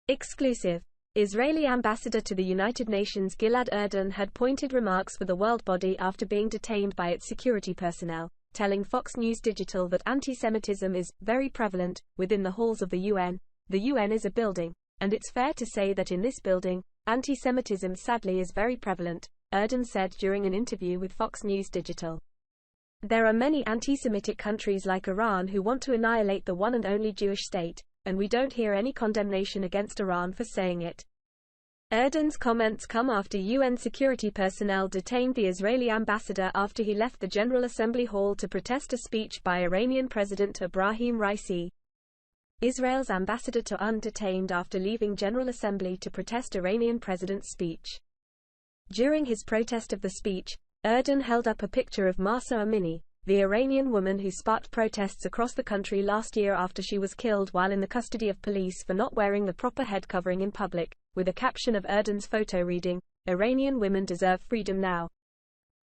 Exclusive. Israeli ambassador to the United Nations Gilad Erdan had pointed remarks for the world body after being detained by its security personnel, telling Fox News Digital that anti-Semitism is very prevalent within the halls of the UN. The UN is a building, and it's fair to say that in this building, anti-Semitism sadly is very prevalent, Erdan said during an interview with Fox News Digital. There are many anti-Semitic countries like Iran who want to annihilate the one and only Jewish state, and we don't hear any condemnation against Iran for saying it. Erdan's comments come after UN security personnel detained the Israeli ambassador after he left the General Assembly Hall to protest a speech by Iranian President Ebrahim Raisi. Israel's ambassador to UN detained after leaving General Assembly to protest Iranian president's speech. During his protest of the speech, Erdan held up a picture of Mahsa Amini, the Iranian woman who sparked protests across the country last year after she was killed while in the custody of police for not wearing the proper head covering in public, with a caption of Erdan's photo reading, "Iranian women deserve freedom now."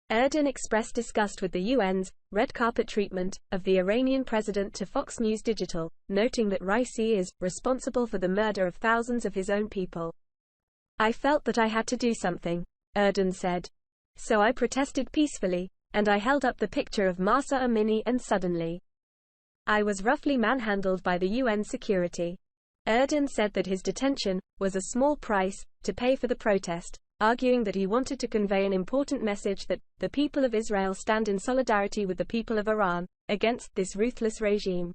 Erdan expressed disgust with the UN's red carpet treatment of the Iranian president to Fox News Digital, noting that Raisi is responsible for the murder of thousands of his own people. "I felt that I had to do something," Erdan said. "So I protested peacefully, and I held up the picture of Mahsa Amini and suddenly I was roughly manhandled by the UN security." Erdan said that his detention was a small price to pay for the protest, arguing that he wanted to convey an important message that the people of Israel stand in solidarity with the people of Iran against this ruthless regime.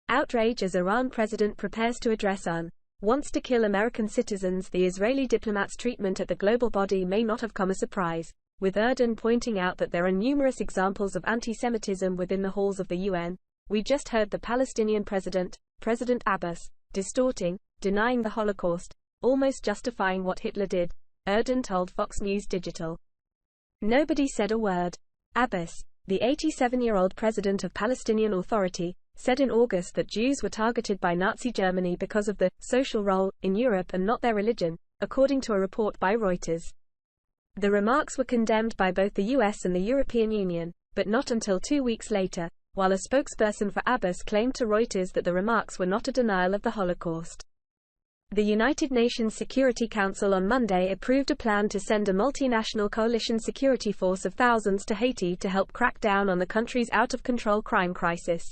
Outrage as Iran president prepares to address UN wants to kill American citizens. The Israeli diplomat's treatment at the global body may not have come as a surprise, with Erdan pointing out that there are numerous examples of anti-Semitism within the halls of the UN. "We just heard the Palestinian president, President Abbas, distorting, denying the Holocaust, almost justifying what Hitler did," Erdan told Fox News Digital. Nobody said a word. Abbas, the 87-year-old president of Palestinian Authority, said in August that Jews were targeted by Nazi Germany because of the social role in Europe and not their religion, according to a report by Reuters. The remarks were condemned by both the US and the European Union, but not until 2 weeks later, while a spokesperson for Abbas claimed to Reuters that the remarks were not a denial of the Holocaust. The United Nations Security Council on Monday approved a plan to send a multinational coalition security force of thousands to Haiti to help crack down on the country's out-of-control crime crisis.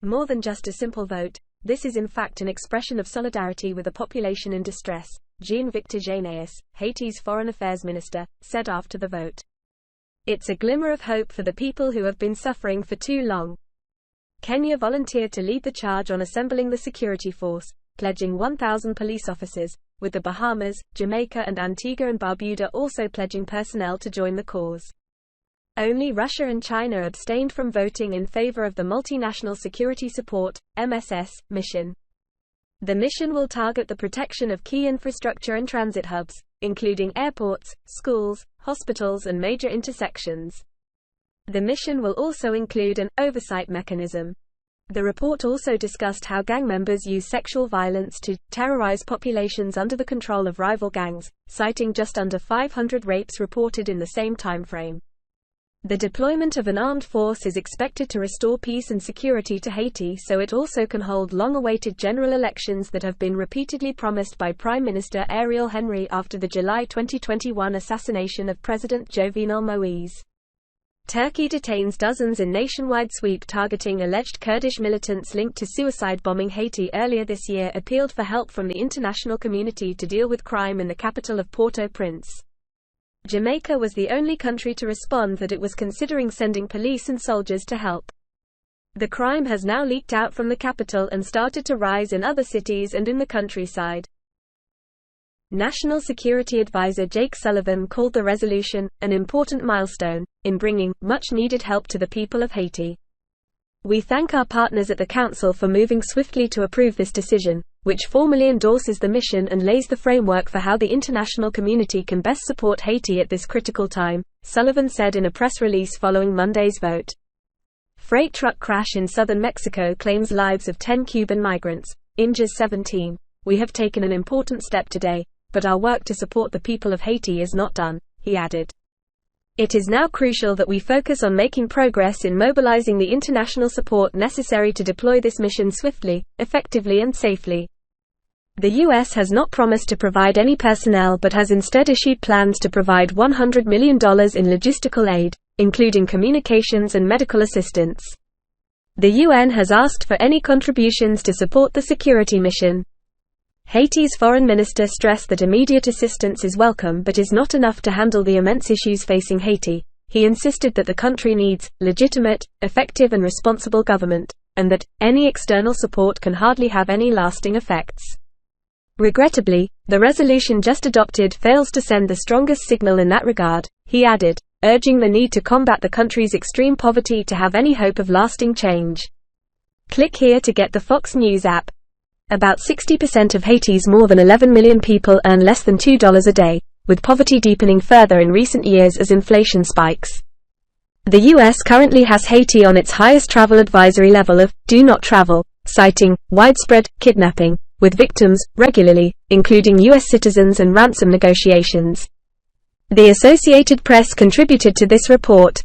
More than just a simple vote, this is in fact an expression of solidarity with a population in distress, Jean-Victor Jeunesse, Haiti's foreign affairs minister, said after the vote. "It's a glimmer of hope for the people who have been suffering for too long." Kenya volunteered to lead the charge on assembling the security force, pledging 1,000 police officers, with the Bahamas, Jamaica and Antigua and Barbuda also pledging personnel to join the cause. Only Russia and China abstained from voting in favor of the Multinational Security Support (MSS) mission. The mission will target the protection of key infrastructure and transit hubs, including airports, schools, hospitals and major intersections. The mission will also include an oversight mechanism. The report also discussed how gang members use sexual violence to terrorize populations under the control of rival gangs, citing just under 500 rapes reported in the same timeframe. The deployment of an armed force is expected to restore peace and security to Haiti so it also can hold long-awaited general elections that have been repeatedly promised by Prime Minister Ariel Henry after the July 2021 assassination of President Jovenel Moise. Turkey detains dozens in nationwide sweep targeting alleged Kurdish militants linked to suicide bombing. Haiti earlier this year appealed for help from the international community to deal with crime in the capital of Port-au-Prince. Jamaica was the only country to respond that it was considering sending police and soldiers to help. The crime has now leaked out from the capital and started to rise in other cities and in the countryside. National Security Advisor Jake Sullivan called the resolution an important milestone in bringing much-needed help to the people of Haiti. "We thank our partners at the Council for moving swiftly to approve this decision, which formally endorses the mission and lays the framework for how the international community can best support Haiti at this critical time," Sullivan said in a press release following Monday's vote. Freight truck crash in southern Mexico claims lives of 10 Cuban migrants, injures 17. "We have taken an important step today, but our work to support the people of Haiti is not done," he added. "It is now crucial that we focus on making progress in mobilizing the international support necessary to deploy this mission swiftly, effectively and safely." The U.S. has not promised to provide any personnel but has instead issued plans to provide $100 million in logistical aid, including communications and medical assistance. The UN has asked for any contributions to support the security mission. Haiti's foreign minister stressed that immediate assistance is welcome but is not enough to handle the immense issues facing Haiti. He insisted that the country needs legitimate, effective and responsible government, and that any external support can hardly have any lasting effects. Regrettably, the resolution just adopted fails to send the strongest signal in that regard, he added, urging the need to combat the country's extreme poverty to have any hope of lasting change. Click here to get the Fox News app. About 60% of Haiti's more than 11 million people earn less than $2 a day, with poverty deepening further in recent years as inflation spikes. The U.S. currently has Haiti on its highest travel advisory level of do not travel, citing widespread kidnapping, with victims regularly, including U.S. citizens and ransom negotiations. The Associated Press contributed to this report,